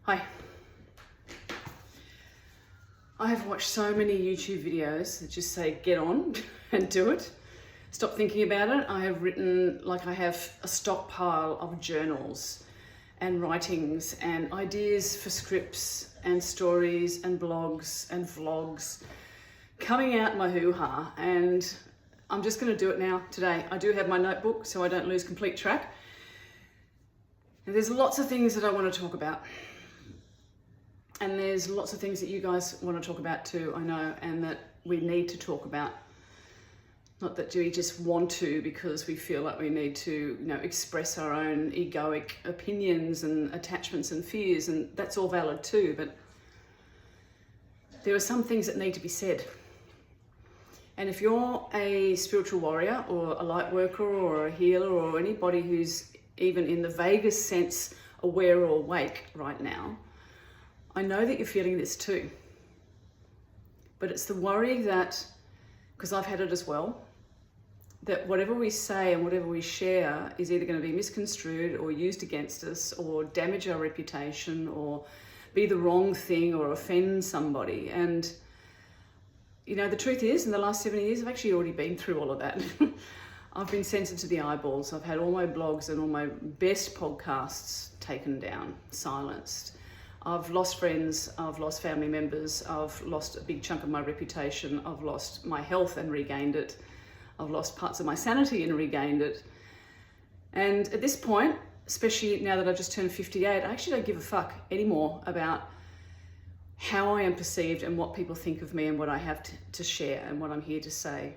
Hi. I have watched so many YouTube videos that just say get on and do it. Stop thinking about it. I have written, I have a stockpile of journals and writings and ideas for scripts and stories and blogs and vlogs coming out my hoo-ha, and I'm just going to do it now today. I do have my notebook so I don't lose complete track. And there's lots of things that I want to talk about. And there's lots of things that you guys want to talk about too, I know, and that we need to talk about. Not that we just want to because we feel like we need to, express our own egoic opinions and attachments and fears, and that's all valid too, but there are some things that need to be said. And if you're a spiritual warrior or a light worker or a healer or anybody who's even in the vaguest sense aware or awake right now, I know that you're feeling this too. But it's the worry that, because I've had it as well, that whatever we say and whatever we share is either going to be misconstrued or used against us or damage our reputation or be the wrong thing or offend somebody. And, the truth is, in the last 7 years, I've actually already been through all of that. I've been censored to the eyeballs. I've had all my blogs and all my best podcasts taken down, silenced. I've lost friends, I've lost family members, I've lost a big chunk of my reputation, I've lost my health and regained it, I've lost parts of my sanity and regained it. And at this point, especially now that I've just turned 58, I actually don't give a fuck anymore about how I am perceived and what people think of me and what I have to share and what I'm here to say.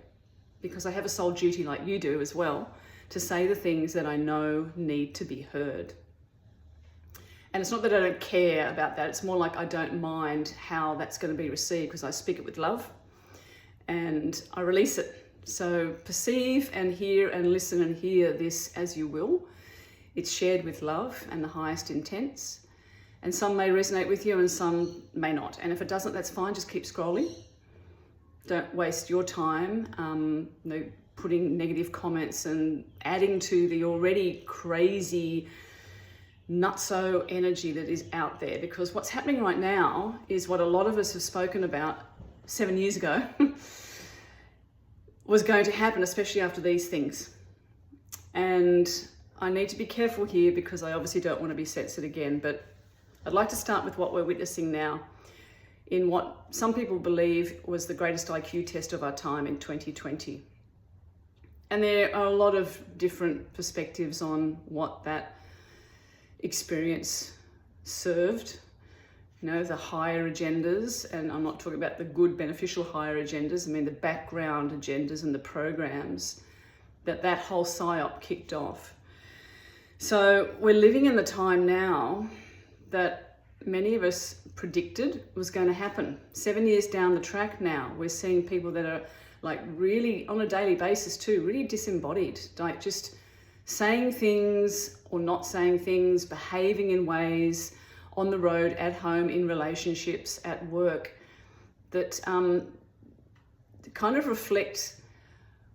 Because I have a soul duty, like you do as well, to say the things that I know need to be heard. And it's not that I don't care about that, it's more like I don't mind how that's going to be received because I speak it with love and I release it. So perceive and hear and listen and hear this as you will. It's shared with love and the highest intents. And some may resonate with you and some may not. And if it doesn't, that's fine, just keep scrolling. Don't waste your time putting negative comments and adding to the already crazy nutso energy that is out there, because what's happening right now is what a lot of us have spoken about 7 years ago was going to happen, especially after these things. And I need to be careful here because I obviously don't want to be censored again, but I'd like to start with what we're witnessing now in what some people believe was the greatest IQ test of our time in 2020. And there are a lot of different perspectives on what that experience served, the higher agendas, and I'm not talking about the good beneficial higher agendas, I mean the background agendas and the programs that whole psyop kicked off. So we're living in the time now that many of us predicted was going to happen. 7 years down the track now, we're seeing people that are really on a daily basis too, really disembodied, just saying things or not saying things, behaving in ways on the road, at home, in relationships, at work, that kind of reflect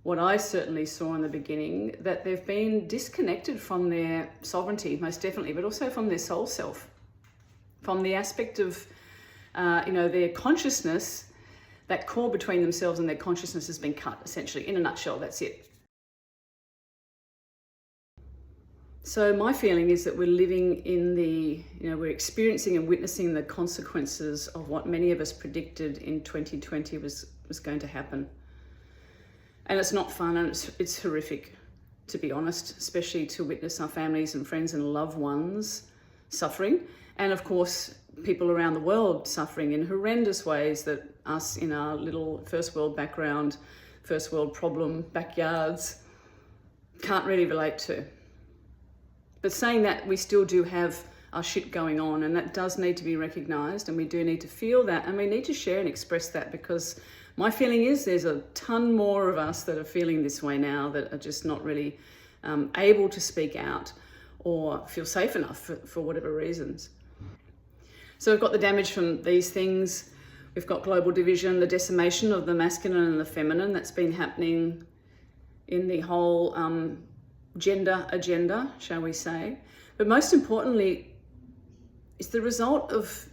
what I certainly saw in the beginning, that they've been disconnected from their sovereignty, most definitely, but also from their soul self, from the aspect of, their consciousness. That cord between themselves and their consciousness has been cut, essentially. In a nutshell, that's it. So my feeling is that we're living in we're experiencing and witnessing the consequences of what many of us predicted in 2020 was going to happen. And it's not fun, and it's horrific, to be honest, especially to witness our families and friends and loved ones suffering. And of course, people around the world suffering in horrendous ways that us in our little first world background, first world problem backyards can't really relate to. But saying that, we still do have our shit going on, and that does need to be recognised, and we do need to feel that, and we need to share and express that, because my feeling is there's a ton more of us that are feeling this way now that are just not really able to speak out or feel safe enough for whatever reasons. So we've got the damage from these things. We've got global division, the decimation of the masculine and the feminine that's been happening in the whole gender agenda, shall we say. But most importantly, It's the result of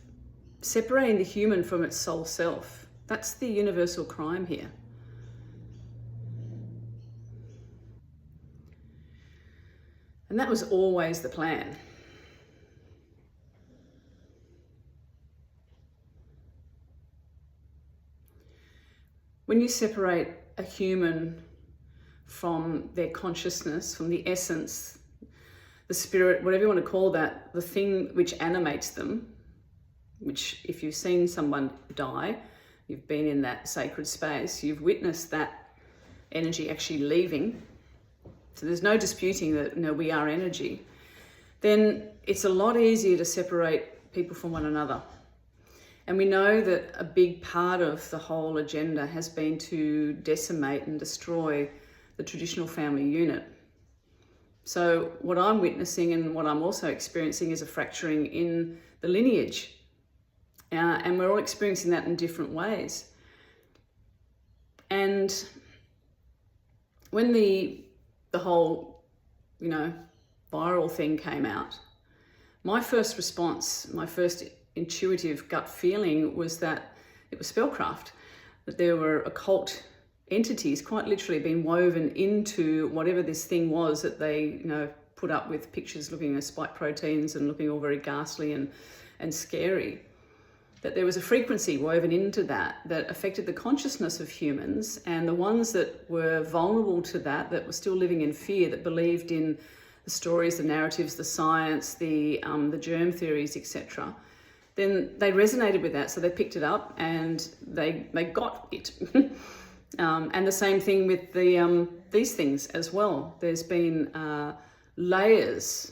separating the human from its soul self. That's the universal crime here. And that was always the plan. When you separate a human from their consciousness, from the essence, the spirit, whatever you want to call that, the thing which animates them, which if you've seen someone die, you've been in that sacred space, you've witnessed that energy actually leaving, so there's no disputing that, you know, we are energy, then it's a lot easier to separate people from one another. And we know that a big part of the whole agenda has been to decimate and destroy the traditional family unit. So what I'm witnessing and what I'm also experiencing is a fracturing in the lineage. And we're all experiencing that in different ways. And when the whole, you know, viral thing came out, my first response, my first intuitive gut feeling was that it was spellcraft, that there were occult entities quite literally being woven into whatever this thing was that they, you know, put up with pictures looking at spike proteins and looking all very ghastly and scary. That there was a frequency woven into that affected the consciousness of humans, and the ones that were vulnerable to that were still living in fear, that believed in the stories, the narratives, the science, the germ theories, etc. Then they resonated with that, so they picked it up and they got it. And the same thing with these things as well. There's been layers,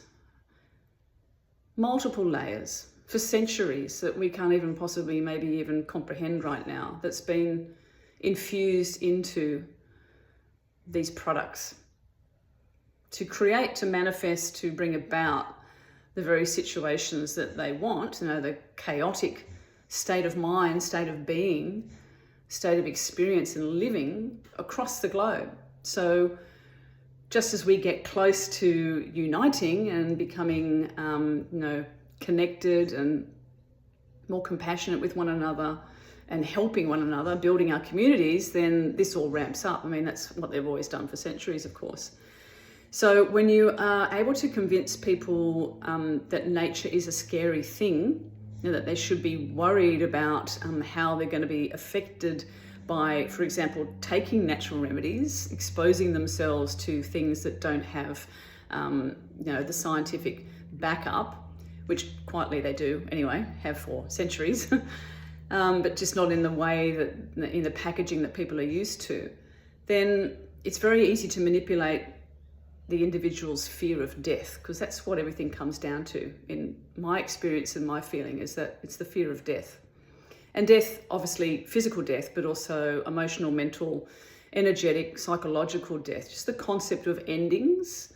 multiple layers, for centuries that we can't even possibly maybe even comprehend right now, that's been infused into these products to create, to manifest, to bring about the very situations that they want, you know, the chaotic state of mind, state of being, state of experience and living across the globe. So just as we get close to uniting and becoming, you know, connected and more compassionate with one another and helping one another, building our communities, then this all ramps up. I mean, that's what they've always done for centuries, of course. So when you are able to convince people that nature is a scary thing, you know, that they should be worried about how they're going to be affected by, for example, taking natural remedies, exposing themselves to things that don't have, you know, the scientific backup, which quietly they do anyway, have for centuries, but just not in the way that, in the packaging that people are used to, then it's very easy to manipulate the individual's fear of death, because that's what everything comes down to. In my experience and my feeling is that it's the fear of death. And death, obviously physical death, but also emotional, mental, energetic, psychological death, just the concept of endings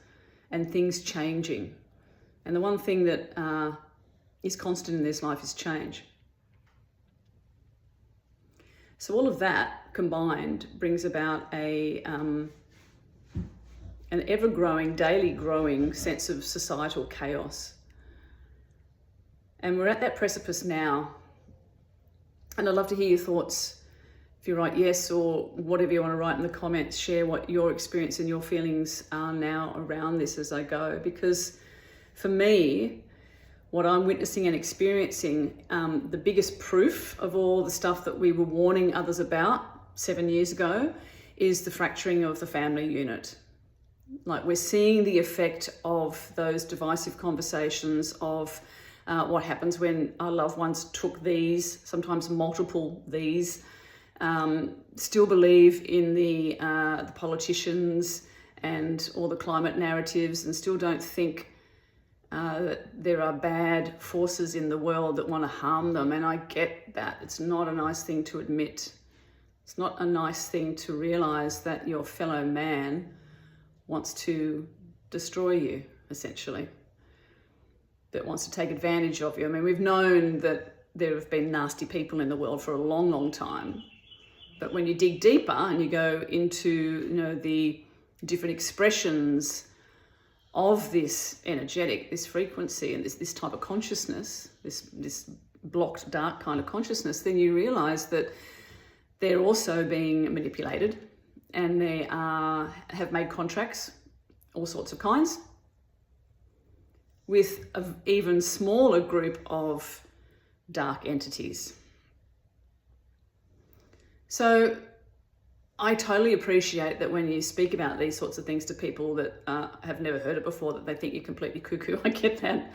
and things changing. And the one thing that is constant in this life is change. So all of that combined brings about an ever-growing, daily growing sense of societal chaos. And we're at that precipice now. And I'd love to hear your thoughts. If you write yes or whatever you want to write in the comments, share what your experience and your feelings are now around this as I go. Because for me, what I'm witnessing and experiencing, the biggest proof of all the stuff that we were warning others about 7 years ago is the fracturing of the family unit. Like, we're seeing the effect of those divisive conversations, of what happens when our loved ones took these, sometimes multiple these, still believe in the politicians and all the climate narratives, and still don't think that there are bad forces in the world that want to harm them. And I get that. It's not a nice thing to admit. It's not a nice thing to realize that your fellow man wants to destroy you, essentially, that wants to take advantage of you. I mean, we've known that there have been nasty people in the world for a long, long time. But when you dig deeper and you go into, you know, the different expressions of this energetic, this frequency, and this type of consciousness, this blocked dark kind of consciousness, then you realize that they're also being manipulated, and they have made contracts, all sorts of kinds, with an even smaller group of dark entities. So I totally appreciate that when you speak about these sorts of things to people that have never heard it before, that they think you're completely cuckoo. I get that.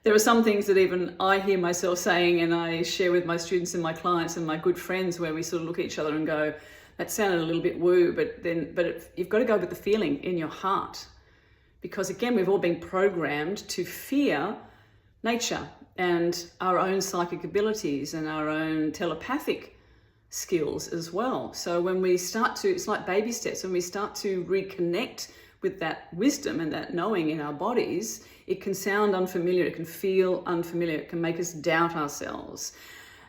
There are some things that even I hear myself saying, and I share with my students and my clients and my good friends, where we sort of look at each other and go, that sounded a little bit woo, but you've got to go with the feeling in your heart. Because again, we've all been programmed to fear nature and our own psychic abilities and our own telepathic skills as well. So when we start to, it's like baby steps, when we start to reconnect with that wisdom and that knowing in our bodies, it can sound unfamiliar, it can feel unfamiliar, it can make us doubt ourselves.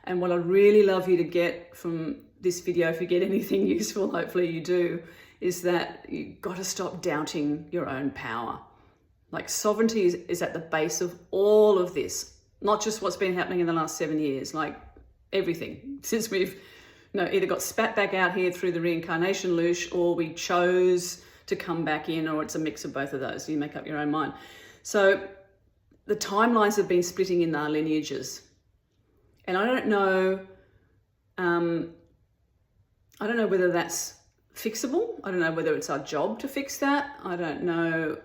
And what I really love you to get from this video, if you get anything useful, hopefully you do, is that you've got to stop doubting your own power. Like, sovereignty is at the base of all of this, not just what's been happening in the last 7 years, like everything since we've either got spat back out here through the reincarnation loosh, or we chose to come back in, or it's a mix of both of those. You make up your own mind. So the timelines have been splitting in our lineages. And I don't know whether that's fixable. I don't know whether it's our job to fix that. I don't know.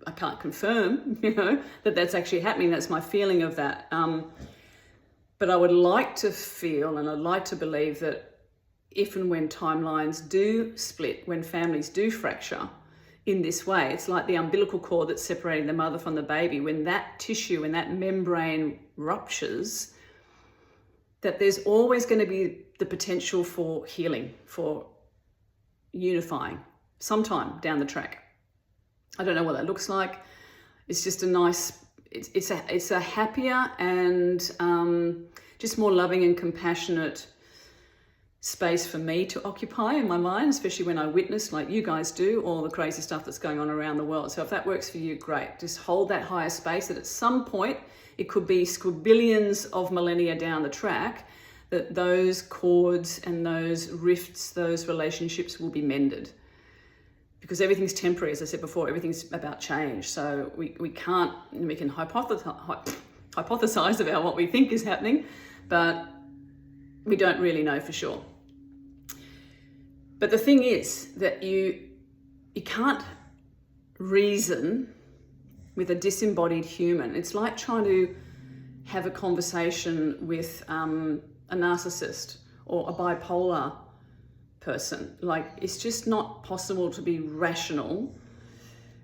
I can't confirm, that that's actually happening. That's my feeling of that. But I would like to feel, and I'd like to believe, that if and when timelines do split, when families do fracture in this way, it's like the umbilical cord that's separating the mother from the baby. When that tissue and that membrane ruptures, that there's always going to be the potential for healing, for unifying sometime down the track. I don't know what that looks like. It's just a nice, it's a happier and just more loving and compassionate space for me to occupy in my mind, especially when I witness, like you guys do, all the crazy stuff that's going on around the world. So if that works for you, great. Just hold that higher space, that at some point, it could be squillions of millennia down the track, that those cords and those rifts, those relationships will be mended. Because everything's temporary, as I said before, everything's about change. So we can hypothesize about what we think is happening, but we don't really know for sure. But the thing is that you can't reason with a disembodied human. It's like trying to have a conversation with a narcissist or a bipolar person. Like, it's just not possible to be rational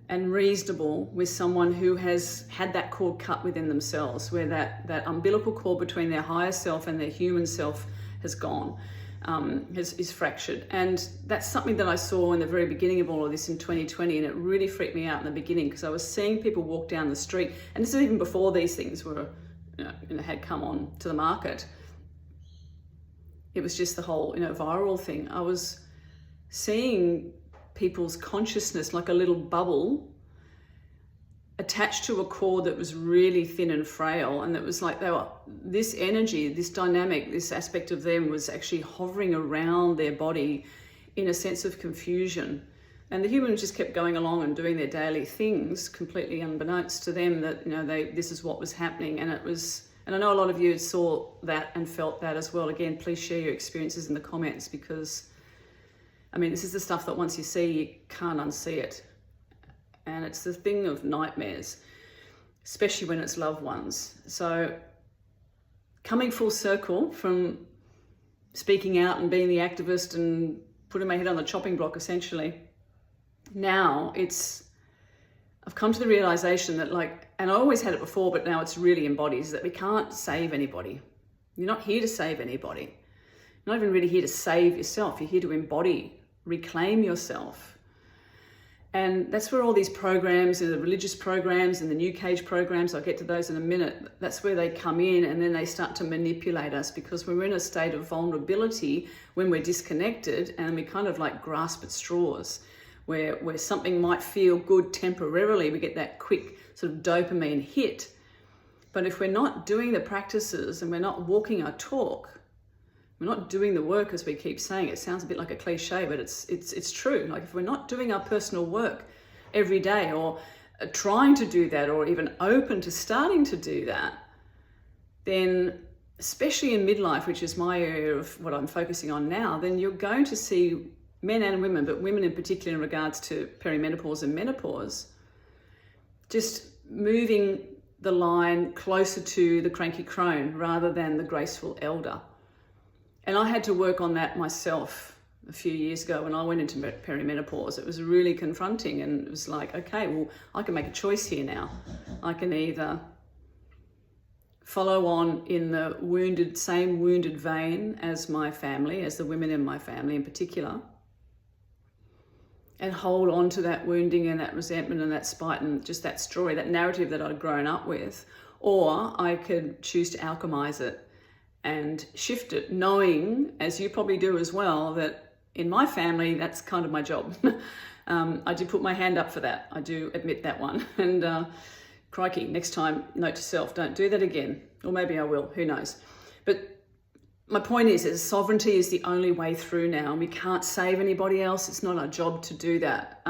and reasonable with someone who has had that cord cut within themselves, where that umbilical cord between their higher self and their human self has gone, is fractured. And that's something that I saw in the very beginning of all of this in 2020, and it really freaked me out in the beginning, because I was seeing people walk down the street, and this is even before these things were, had come on to the market. It was just the whole, viral thing. I was seeing people's consciousness like a little bubble attached to a cord that was really thin and frail, and it was like this energy, this dynamic, this aspect of them was actually hovering around their body in a sense of confusion. And the humans just kept going along and doing their daily things, completely unbeknownst to them that this is what was happening. And I know a lot of you saw that and felt that as well. Again, please share your experiences in the comments, because this is the stuff that once you see, you can't unsee it. And it's the thing of nightmares, especially when it's loved ones. So coming full circle from speaking out and being the activist and putting my head on the chopping block, essentially, now I've come to the realization that, and I always had it before, but now it's really embodied, is that we can't save anybody. You're not here to save anybody. You're not even really here to save yourself. You're here to embody, reclaim yourself. And that's where all these programs, the religious programs and the New Cage programs, I'll get to those in a minute, that's where they come in, and then they start to manipulate us, because we're in a state of vulnerability when we're disconnected, and we kind of grasp at straws. where something might feel good temporarily. We get that quick sort of dopamine hit. But if we're not doing the practices and we're not walking our talk, we're not doing the work, as we keep saying. It sounds a bit like a cliche, but it's true. Like if we're not doing our personal work every day, or trying to do that, or even open to starting to do that, then especially in midlife, which is my area of what I'm focusing on now, then you're going to see men and women, but women in particular in regards to perimenopause and menopause, just moving the line closer to the cranky crone rather than the graceful elder. And I had to work on that myself a few years ago when I went into perimenopause. It was really confronting, and it was like, okay, well, I can make a choice here now. I can either follow on in the same wounded vein as my family, as the women in my family in particular, and hold on to that wounding and that resentment and that spite and just that story, that narrative that I'd grown up with. Or I could choose to alchemize it and shift it, knowing, as you probably do as well, that in my family, that's kind of my job. I do put my hand up for that. I do admit that one. And crikey, next time, note to self, don't do that again. Or maybe I will, who knows. But my point is that sovereignty is the only way through now. We can't save anybody else. It's not our job to do that.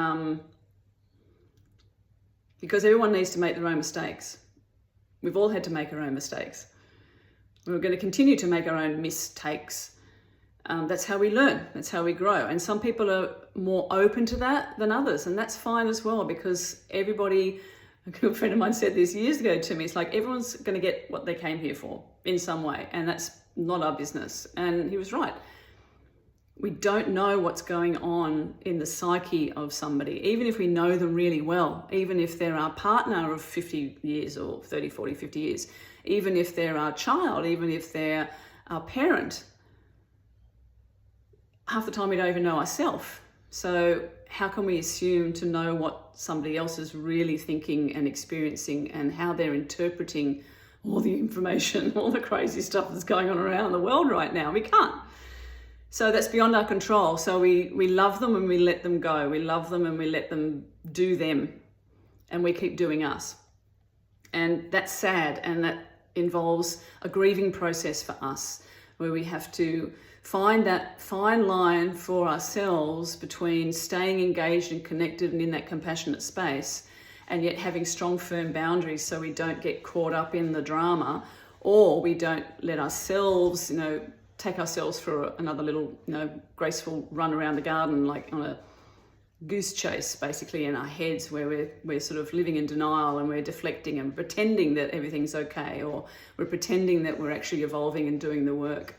Because everyone needs to make their own mistakes. We've all had to make our own mistakes. We're going to continue to make our own mistakes. That's how we learn. That's how we grow. And some people are more open to that than others. And that's fine as well, because everybody, a good friend of mine said this years ago to me, it's like everyone's going to get what they came here for in some way. And that's not our business. And he was right. We don't know what's going on in the psyche of somebody, even if we know them really well, even if they're our partner of 50 years or 30, 40, 50 years, even if they're our child, even if they're our parent. Half the time we don't even know ourselves. So how can we assume to know what somebody else is really thinking and experiencing and how they're interpreting all the information, all the crazy stuff that's going on around the world right now? We can't. So that's beyond our control. So we love them and we let them go. We love them and we let them do them. And we keep doing us. And that's sad. And that involves a grieving process for us, where we have to find that fine line for ourselves between staying engaged and connected and in that compassionate space, and yet having strong, firm boundaries so we don't get caught up in the drama, or we don't let ourselves, take ourselves for another little, graceful run around the garden, like on a goose chase, basically, in our heads, where we're sort of living in denial and we're deflecting and pretending that everything's okay, or we're pretending that we're actually evolving and doing the work.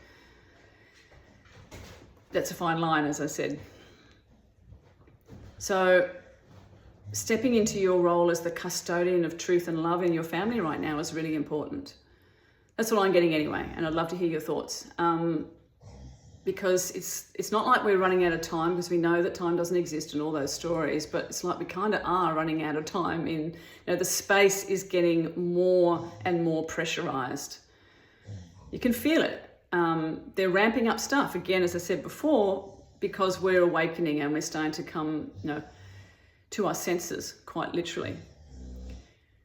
That's a fine line, as I said. So stepping into your role as the custodian of truth and love in your family right now is really important. That's what I'm getting anyway, and I'd love to hear your thoughts. Because it's not like we're running out of time, because we know that time doesn't exist in all those stories, but it's like we kind of are running out of time in, the space is getting more and more pressurized. You can feel it. They're ramping up stuff, again, as I said before, because we're awakening and we're starting to come, to our senses, quite literally.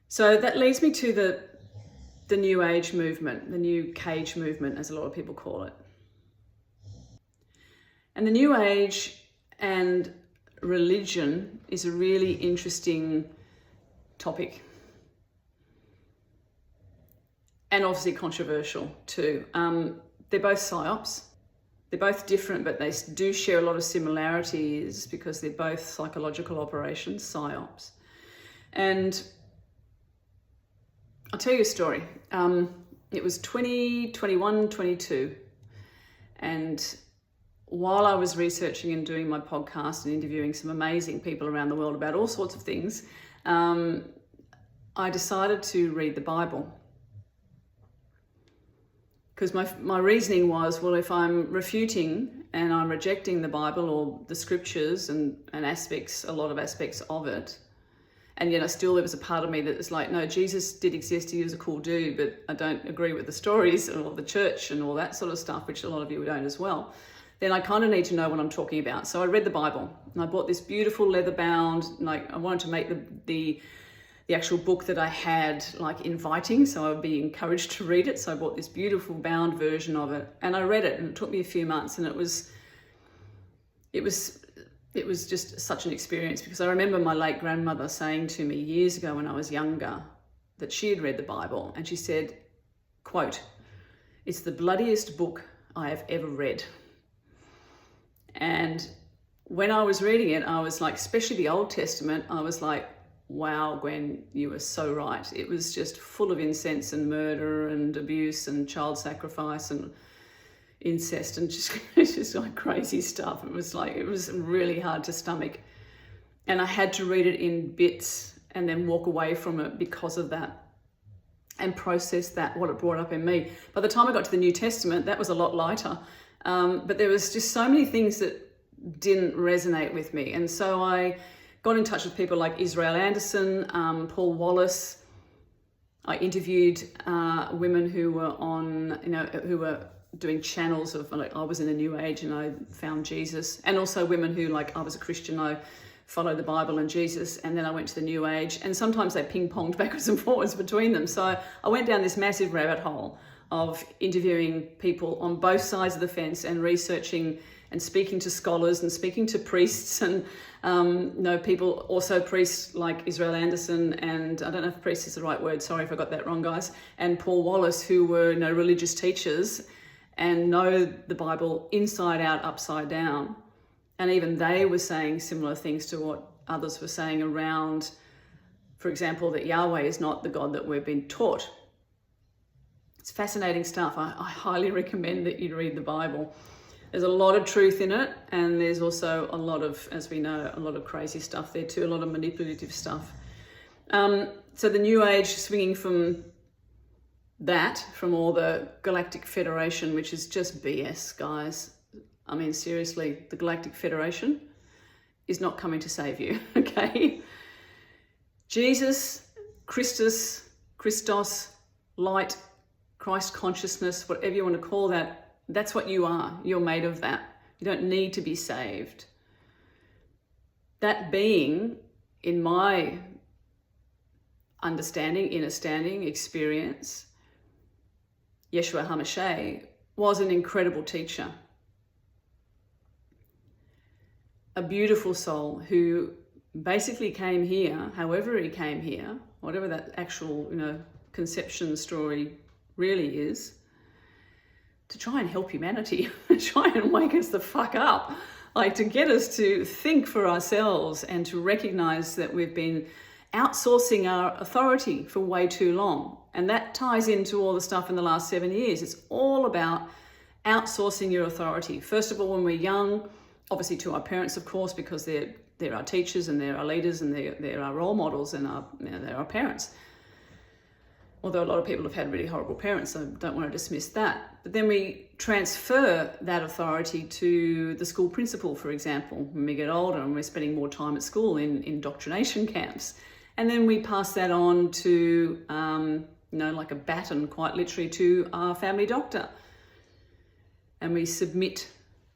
So that leads me to the New Age movement, the New Cage movement, as a lot of people call it. And the New Age and religion is a really interesting topic. And obviously controversial too. They're both psyops. They're both different, but they do share a lot of similarities because they're both psychological operations, psyops. And I'll tell you a story. It was 2021, 22. And while I was researching and doing my podcast and interviewing some amazing people around the world about all sorts of things, I decided to read the Bible. Because my reasoning was, well, if I'm refuting and I'm rejecting the Bible or the scriptures and a lot of aspects of it, and yet still there was a part of me that was like, no, Jesus did exist, he was a cool dude, but I don't agree with the stories or the church and all that sort of stuff, which a lot of you don't as well. then I kind of need to know what I'm talking about. So I read the Bible, and I bought this beautiful leather bound, like I wanted to make the actual book that I had like inviting, so I would be encouraged to read it. So I bought this beautiful bound version of it, and I read it, and it took me a few months, and it was just such an experience, because I remember my late grandmother saying to me years ago when I was younger that she had read the Bible, and she said, quote, "It's the bloodiest book I have ever read." And when I was reading it, I was like, especially the Old Testament, I was like, wow, Gwen, you were so right. It was just full of incense and murder and abuse and child sacrifice and incest and just like crazy stuff. It was really hard to stomach. And I had to read it in bits and then walk away from it because of that, and process that, what it brought up in me. By the time I got to the New Testament, that was a lot lighter. But there was just so many things that didn't resonate with me. And so I got in touch with people like Israel Anderson, Paul Wallace. I interviewed women who were who were doing channels of, like, I was in a new age and I found Jesus. And also women who, like, I was a Christian, I followed the Bible and Jesus, and then I went to the new age. And sometimes they ping-ponged backwards and forwards between them. So I went down this massive rabbit hole of interviewing people on both sides of the fence and researching and speaking to scholars and speaking to priests and people, also priests like Israel Anderson, and I don't know if priest is the right word, sorry if I got that wrong, guys, and Paul Wallace, who were religious teachers and know the Bible inside out, upside down. And even they were saying similar things to what others were saying around, for example, that Yahweh is not the God that we've been taught. It's fascinating stuff. I highly recommend that you read the Bible. There's a lot of truth in it, and there's also a lot of, as we know, a lot of crazy stuff there too, a lot of manipulative stuff. So the New Age, swinging from all the Galactic Federation, which is just BS, guys. I mean, seriously, the Galactic Federation is not coming to save you, okay? Jesus, Christos, light, Christ consciousness, whatever you want to call that, that's what you are. You're made of that. You don't need to be saved. That being, in my understanding, understanding, experience, Yeshua HaMashiach was an incredible teacher. A beautiful soul who basically came here, however he came here, whatever that actual, conception story really is, to try and help humanity, try and wake us the fuck up, like to get us to think for ourselves and to recognize that we've been outsourcing our authority for way too long. And that ties into all the stuff in the last 7 years. It's all about outsourcing your authority. First of all, when we're young, obviously to our parents, of course, because they're our teachers and they're our leaders and they're our role models and they're our parents. Although a lot of people have had really horrible parents, so don't want to dismiss that. But then we transfer that authority to the school principal, for example, when we get older and we're spending more time at school in indoctrination camps. And then we pass that on to, like a baton, quite literally, to our family doctor. And we submit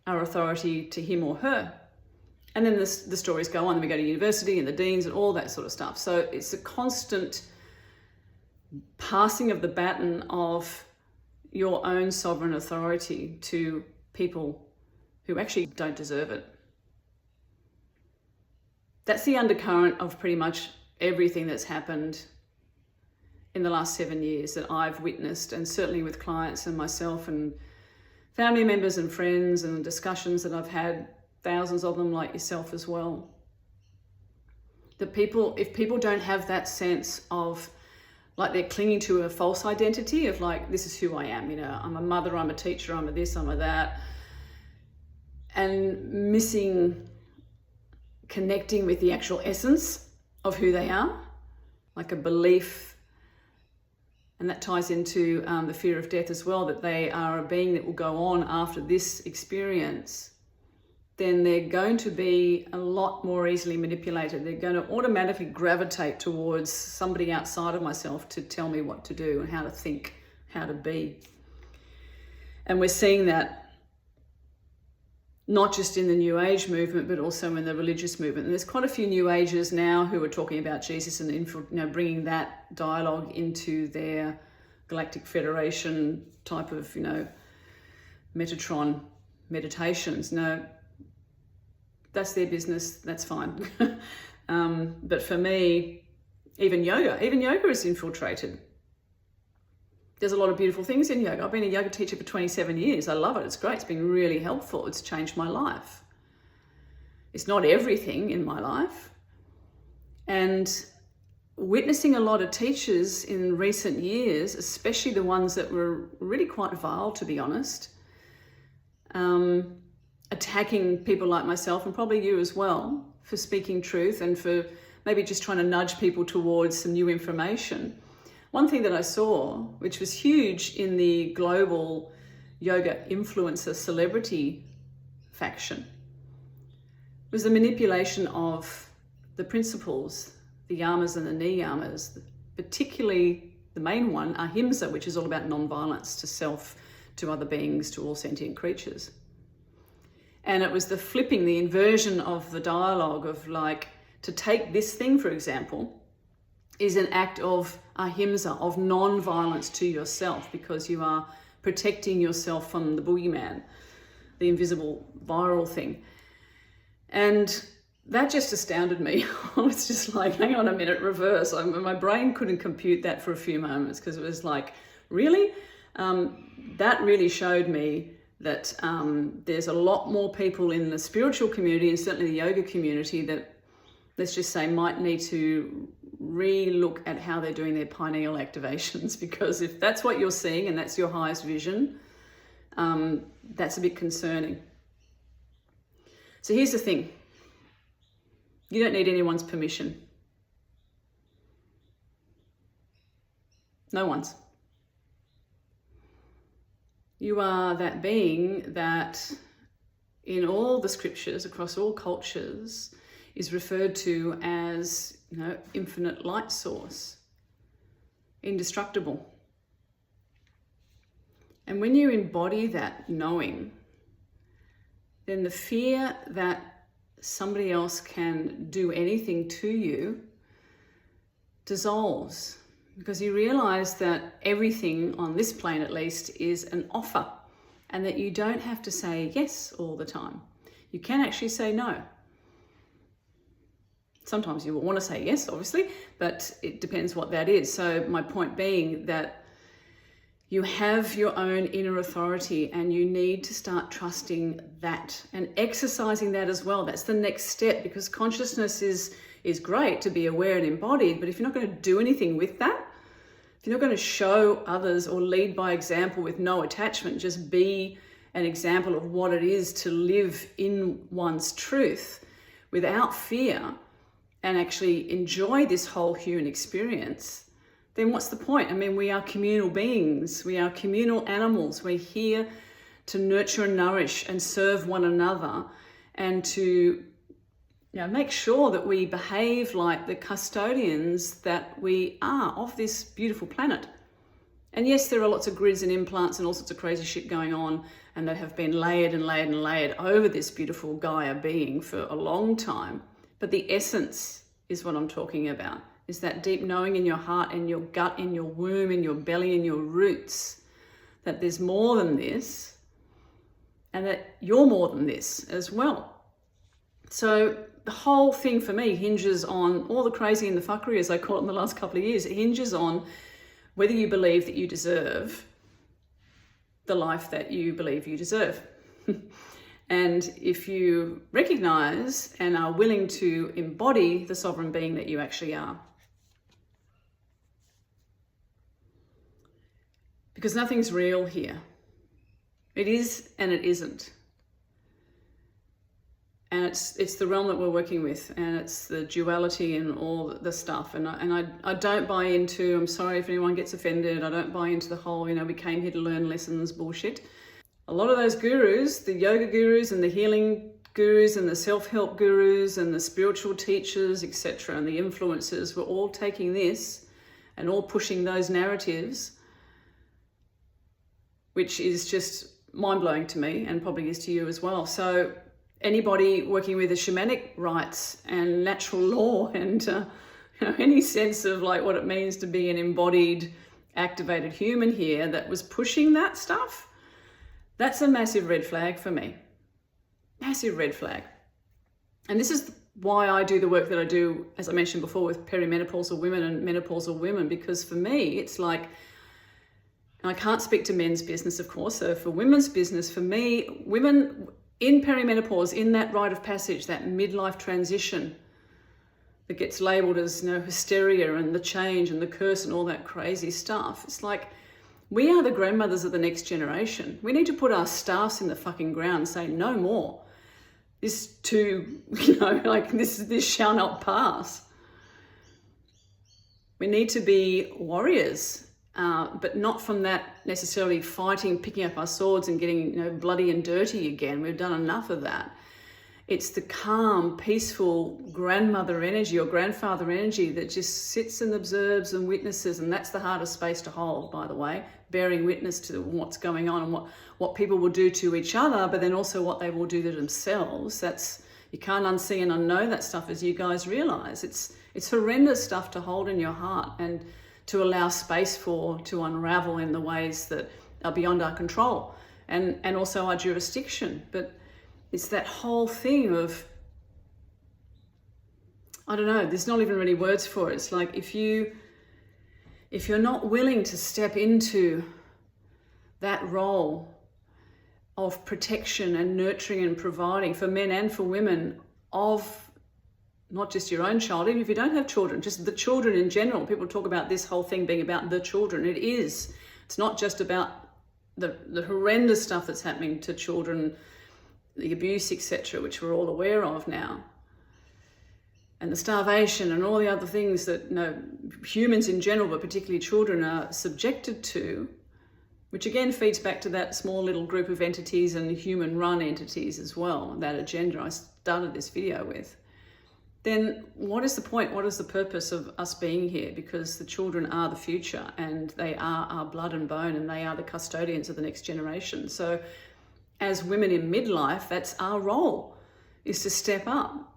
our authority to him or her. And then the stories go on, and we go to university and the deans and all that sort of stuff. So it's a constant passing of the baton of your own sovereign authority to people who actually don't deserve it. That's the undercurrent of pretty much everything that's happened in the last 7 years that I've witnessed, and certainly with clients and myself and family members and friends and discussions that I've had, thousands of them like yourself as well. That if people don't have that sense of, like, they're clinging to a false identity of, like, this is who I am, I'm a mother, I'm a teacher, I'm a this, I'm a that, and missing connecting with the actual essence of who they are, like a belief. And that ties into the fear of death as well, that they are a being that will go on after this experience. Then they're going to be a lot more easily manipulated. They're going to automatically gravitate towards somebody outside of myself to tell me what to do and how to think, how to be. And we're seeing that not just in the New Age movement, but also in the religious movement. And there's quite a few New Agers now who are talking about Jesus and bringing that dialogue into their Galactic Federation type of, Metatron meditations. No, that's their business. That's fine. But for me, even yoga is infiltrated. There's a lot of beautiful things in yoga. I've been a yoga teacher for 27 years. I love it. It's great. It's been really helpful. It's changed my life. It's not everything in my life. And witnessing a lot of teachers in recent years, especially the ones that were really quite vile, to be honest, attacking people like myself and probably you as well for speaking truth and for maybe just trying to nudge people towards some new information. One thing that I saw, which was huge in the global yoga influencer celebrity faction, was the manipulation of the principles, the yamas and the niyamas, particularly the main one, ahimsa, which is all about non-violence to self, to other beings, to all sentient creatures. And it was the flipping, the inversion of the dialogue of to take this thing, for example, is an act of ahimsa, of non-violence to yourself, because you are protecting yourself from the boogeyman, the invisible viral thing. And that just astounded me. I was just like, hang on a minute, reverse. My brain couldn't compute that for a few moments, because it was like, really? That really showed me that there's a lot more people in the spiritual community and certainly the yoga community that, let's just say, might need to re-look at how they're doing their pineal activations, because if that's what you're seeing and that's your highest vision, that's a bit concerning. So here's the thing. You don't need anyone's permission. No one's. You are that being that in all the scriptures, across all cultures, is referred to as, infinite light source, indestructible. And when you embody that knowing, then the fear that somebody else can do anything to you dissolves, because you realize that everything on this plane, at least, is an offer, and that you don't have to say yes all the time. You can actually say no. Sometimes you will want to say yes, obviously, but it depends what that is. So my point being that you have your own inner authority, and you need to start trusting that and exercising that as well. That's the next step, because consciousness is great to be aware and embodied, but if you're not going to do anything with that, if you're not going to show others or lead by example with no attachment, just be an example of what it is to live in one's truth without fear, and actually enjoy this whole human experience, then what's the point? I mean, we are communal beings. We are communal animals. We're here to nurture and nourish and serve one another, and to make sure that we behave like the custodians that we are of this beautiful planet. And yes, there are lots of grids and implants and all sorts of crazy shit going on, and they have been layered and layered and layered over this beautiful Gaia being for a long time. But the essence is what I'm talking about, is that deep knowing in your heart, in your gut, in your womb, in your belly, in your roots, that there's more than this, and that you're more than this as well. So the whole thing for me hinges on all the crazy and the fuckery, as I call it in the last couple of years. It hinges on whether you believe that you deserve the life that you believe you deserve. And if you recognize and are willing to embody the sovereign being that you actually are. Because nothing's real here. It is and it isn't. And it's the realm that we're working with, and it's the duality and all the stuff. And I don't buy into, I'm sorry if anyone gets offended, I don't buy into the whole, we came here to learn lessons bullshit. A lot of those gurus, the yoga gurus and the healing gurus and the self-help gurus and the spiritual teachers, etc., and the influencers were all taking this and all pushing those narratives, which is just mind-blowing to me, and probably is to you as well. So anybody working with the shamanic rites and natural law and any sense of like what it means to be an embodied, activated human here that was pushing that stuff, that's a massive red flag for me. Massive red flag. And this is why I do the work that I do, as I mentioned before, with perimenopausal women and menopausal women, because for me, it's like, and I can't speak to men's business, of course, so for women's business, for me, women in perimenopause, in that rite of passage, that midlife transition that gets labelled as, hysteria and the change and the curse and all that crazy stuff, it's like, we are the grandmothers of the next generation. We need to put our staffs in the fucking ground and say, no more. This too, this shall not pass. We need to be warriors, but not from that necessarily fighting, picking up our swords and getting, bloody and dirty again. We've done enough of that. It's the calm, peaceful grandmother energy or grandfather energy that just sits and observes and witnesses. And that's the hardest space to hold, by the way, bearing witness to what's going on and what people will do to each other, but then also what they will do to themselves. You can't unsee and unknow that stuff, as you guys realize. It's horrendous stuff to hold in your heart and to allow space for, to unravel in the ways that are beyond our control and also our jurisdiction. But it's that whole thing of, I don't know, there's not even really words for it. It's like if you're not willing to step into that role of protection and nurturing and providing for men and for women of not just your own child, even if you don't have children, just the children in general. People talk about this whole thing being about the children. It is. It's not just about the horrendous stuff that's happening to children, the abuse, etc., which we're all aware of now, and the starvation and all the other things that humans in general, but particularly children, are subjected to, which again feeds back to that small little group of entities and human-run entities as well, that agenda I started this video with. Then what is the point? What is the purpose of us being here? Because the children are the future and they are our blood and bone and they are the custodians of the next generation. So as women in midlife, that's our role, is to step up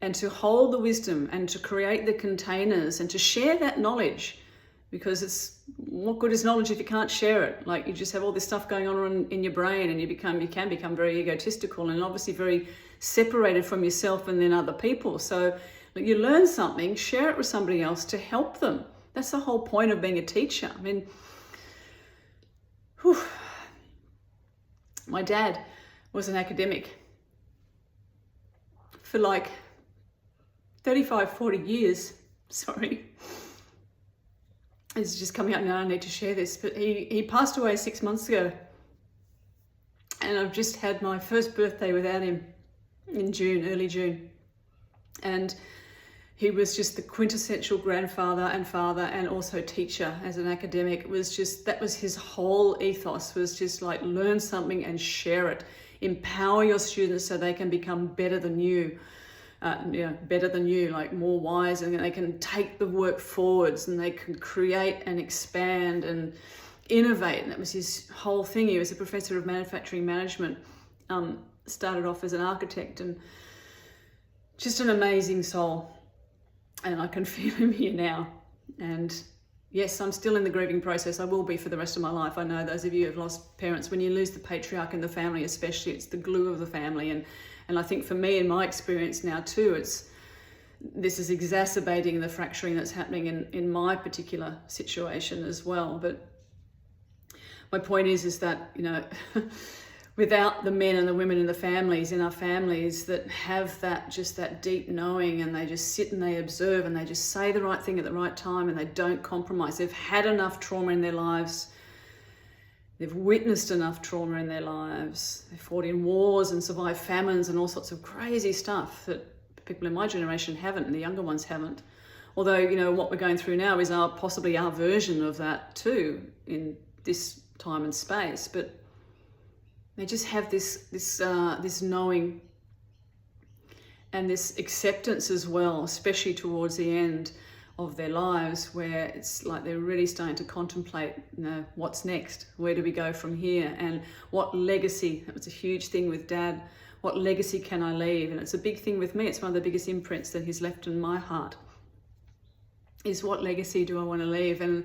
and to hold the wisdom and to create the containers and to share that knowledge, because it's, what good is knowledge if you can't share it? Like, you just have all this stuff going on in your brain and you can become very egotistical and obviously very separated from yourself and then other people. So you learn something, share it with somebody else to help them. That's the whole point of being a teacher. I mean, my dad was an academic for like 35, 40 years. Sorry. It's just coming out now, I need to share this. But he passed away 6 months ago. And I've just had my first birthday without him in June, early June. And he was just the quintessential grandfather and father and also teacher as an academic. It was just, that was his whole ethos, was just like, learn something and share it. Empower your students so they can become better than you. Like more wise, and they can take the work forwards and they can create and expand and innovate. And that was his whole thing. He was a professor of manufacturing management, started off as an architect, and just an amazing soul. And I can feel him here now. And yes, I'm still in the grieving process. I will be for the rest of my life. I know those of you who have lost parents, when you lose the patriarch in the family especially, it's the glue of the family. And I think for me, in my experience now too, this is exacerbating the fracturing that's happening in my particular situation as well. But my point is that, without the men and the women in the families, in our families, that have that deep knowing, and they just sit and they observe and they just say the right thing at the right time and they don't compromise. They've had enough trauma in their lives. They've witnessed enough trauma in their lives. They fought in wars and survived famines and all sorts of crazy stuff that people in my generation haven't, and the younger ones haven't. Although, what we're going through now is possibly our version of that too in this time and space. But they just have this knowing and this acceptance as well, especially towards the end, of their lives, where it's like they're really starting to contemplate, what's next? Where do we go from here? And what legacy? That was a huge thing with Dad. What legacy can I leave? And it's a big thing with me. It's one of the biggest imprints that he's left in my heart, is what legacy do I want to leave? And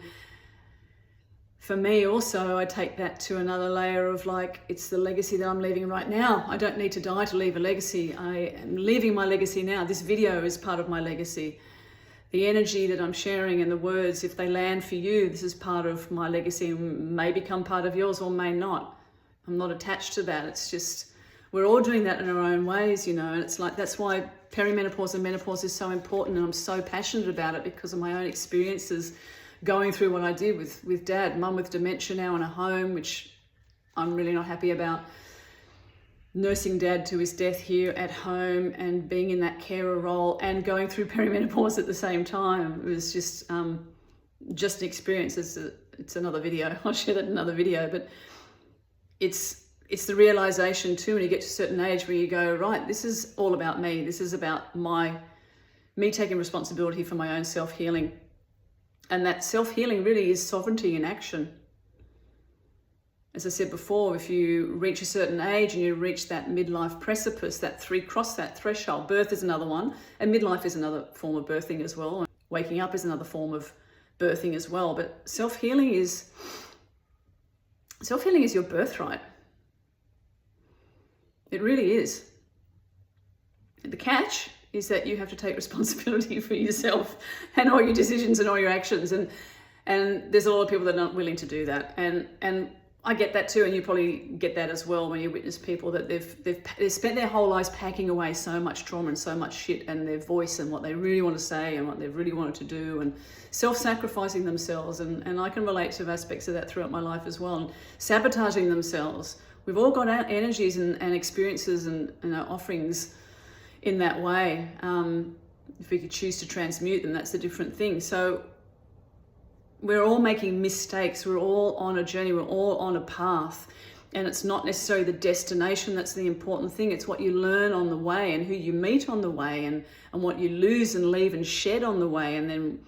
for me also, I take that to another layer of like, it's the legacy that I'm leaving right now. I don't need to die to leave a legacy. I am leaving my legacy now. This video is part of my legacy. The energy that I'm sharing and the words, if they land for you, this is part of my legacy and may become part of yours or may not. I'm not attached to that. It's just, we're all doing that in our own ways, and it's like, that's why perimenopause and menopause is so important, and I'm so passionate about it because of my own experiences going through what I did with Dad, Mum with dementia now in a home, which I'm really not happy about. Nursing Dad to his death here at home and being in that carer role and going through perimenopause at the same time. It was just an experience. It's another video. I'll share that in another video. But it's the realization too, when you get to a certain age where you go, right, this is all about me. This is about me taking responsibility for my own self-healing. And that self-healing really is sovereignty in action. As I said before, if you reach a certain age and you reach that midlife precipice, cross that threshold, birth is another one, and midlife is another form of birthing as well. And waking up is another form of birthing as well. But self-healing is your birthright. It really is. The catch is that you have to take responsibility for yourself and all your decisions and all your actions. And there's a lot of people that aren't willing to do that. And I get that too, and you probably get that as well when you witness people that they've spent their whole lives packing away so much trauma and so much shit and their voice and what they really want to say and what they really wanted to do, and self-sacrificing themselves. And I can relate to aspects of that throughout my life as well, and sabotaging themselves. We've all got our energies and experiences and our offerings in that way. If we could choose to transmute them, that's a different thing. So we're all making mistakes. We're all on a journey. We're all on a path. And it's not necessarily the destination that's the important thing. It's what you learn on the way and who you meet on the way, and what you lose and leave and shed on the way. And then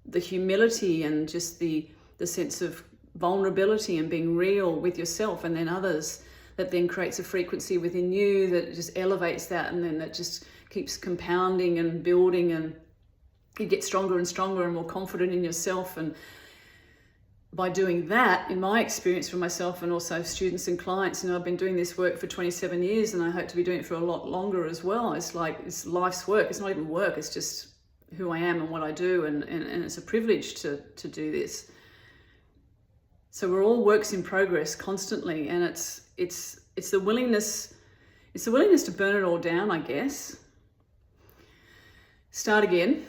the humility and just the sense of vulnerability and being real with yourself and then others, that then creates a frequency within you that just elevates that, and then that just keeps compounding and building, and you get stronger and stronger and more confident in yourself. And by doing that, in my experience for myself and also students and clients, I've been doing this work for 27 years and I hope to be doing it for a lot longer as well. It's like, it's life's work. It's not even work. It's just who I am and what I do. And it's a privilege to do this. So we're all works in progress constantly. And it's the willingness to burn it all down, I guess. Start again.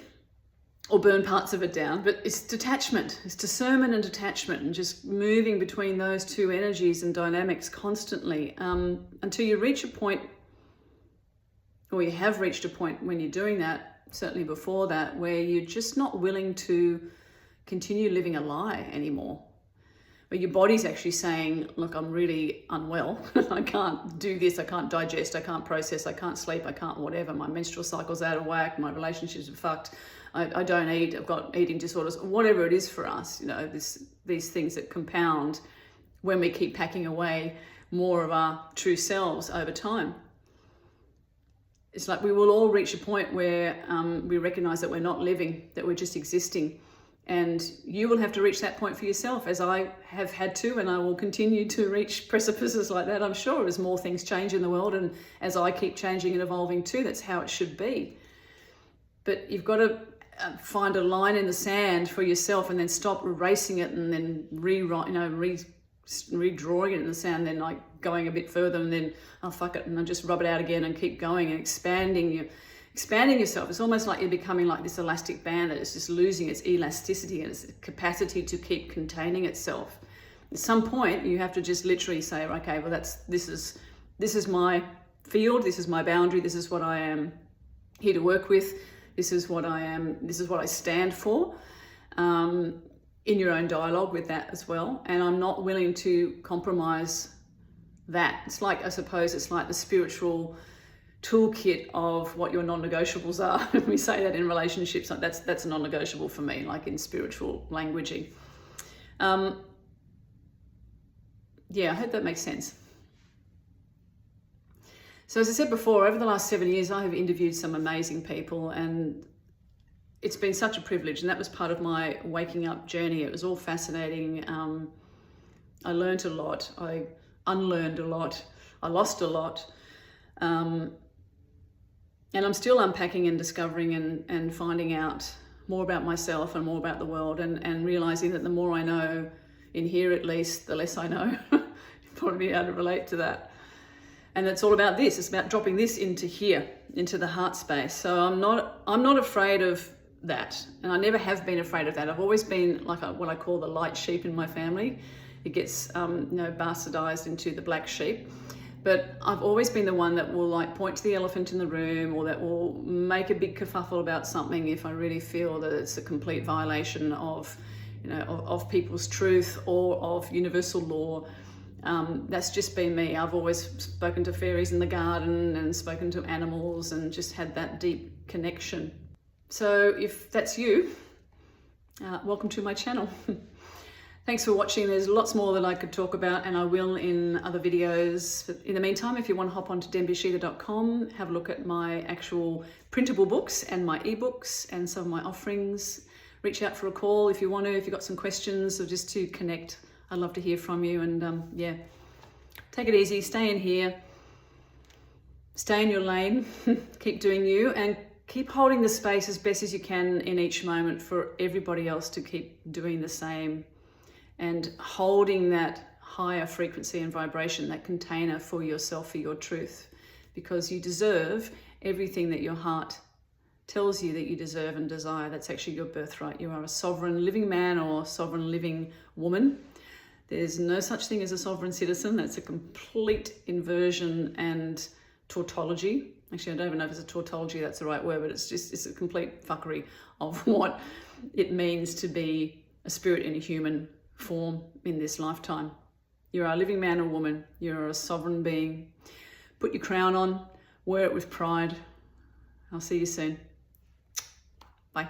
Or burn parts of it down, but it's detachment. It's discernment and detachment, and just moving between those two energies and dynamics constantly, until you reach a point, or you have reached a point when you're doing that, certainly before that, where you're just not willing to continue living a lie anymore. Where your body's actually saying, look, I'm really unwell. I can't do this. I can't digest. I can't process. I can't sleep. I can't whatever. My menstrual cycle's out of whack. My relationships are fucked. I don't eat. I've got eating disorders. Whatever it is for us, these things that compound when we keep packing away more of our true selves over time. It's like we will all reach a point where we recognize that we're not living, that we're just existing. And you will have to reach that point for yourself, as I have had to, and I will continue to reach precipices like that, I'm sure, as more things change in the world and as I keep changing and evolving too. That's how it should be. But you've got to find a line in the sand for yourself and then stop erasing it and then redrawing it in the sand, then like going a bit further and then, oh, fuck it, and then just rub it out again and keep going and expanding yourself. It's almost like you're becoming like this elastic band that is just losing its elasticity and its capacity to keep containing itself. At some point, you have to just literally say, okay, well, this is my field, this is my boundary, this is what I am here to work with, this is what I am, this is what I stand for, in your own dialogue with that as well. And I'm not willing to compromise that. It's like, I suppose, it's like the spiritual toolkit of what your non-negotiables are. We say that in relationships, like that's a non-negotiable for me, like in spiritual languaging. Yeah, I hope that makes sense. So as I said before, over the last 7 years, I have interviewed some amazing people, and it's been such a privilege, and that was part of my waking up journey. It was all fascinating. I learned a lot. I unlearned a lot. I lost a lot. And I'm still unpacking and discovering and finding out more about myself and more about the world, and realizing that the more I know, in here at least, the less I know. You'll probably be able to relate to that. And it's all about this. It's about dropping this into here, into the heart space. So I'm not afraid of that, and I never have been afraid of that. I've always been like what I call the light sheep in my family. It gets bastardized into the black sheep. But I've always been the one that will like point to the elephant in the room, or that will make a big kerfuffle about something if I really feel that it's a complete violation of, of people's truth or of universal law. That's just been me. I've always spoken to fairies in the garden and spoken to animals and just had that deep connection. So if that's you, welcome to my channel. Thanks for watching. There's lots more that I could talk about, and I will in other videos. But in the meantime, if you want to hop onto denbysheila.com, have a look at my actual printable books and my ebooks and some of my offerings. Reach out for a call if you want to, if you've got some questions, or just to connect. I'd love to hear from you. And yeah, take it easy, stay in here, stay in your lane, keep doing you, and keep holding the space as best as you can in each moment for everybody else to keep doing the same, and holding that higher frequency and vibration, that container for yourself, for your truth, because you deserve everything that your heart tells you that you deserve and desire. That's actually your birthright. You are a sovereign living man or sovereign living woman. There's no such thing as a sovereign citizen. That's a complete inversion and tautology. Actually, I don't even know if it's a tautology, that's the right word, but it's a complete fuckery of what it means to be a spirit in a human form in this lifetime. You're a living man or woman. You're a sovereign being. Put your crown on, wear it with pride. I'll see you soon. Bye.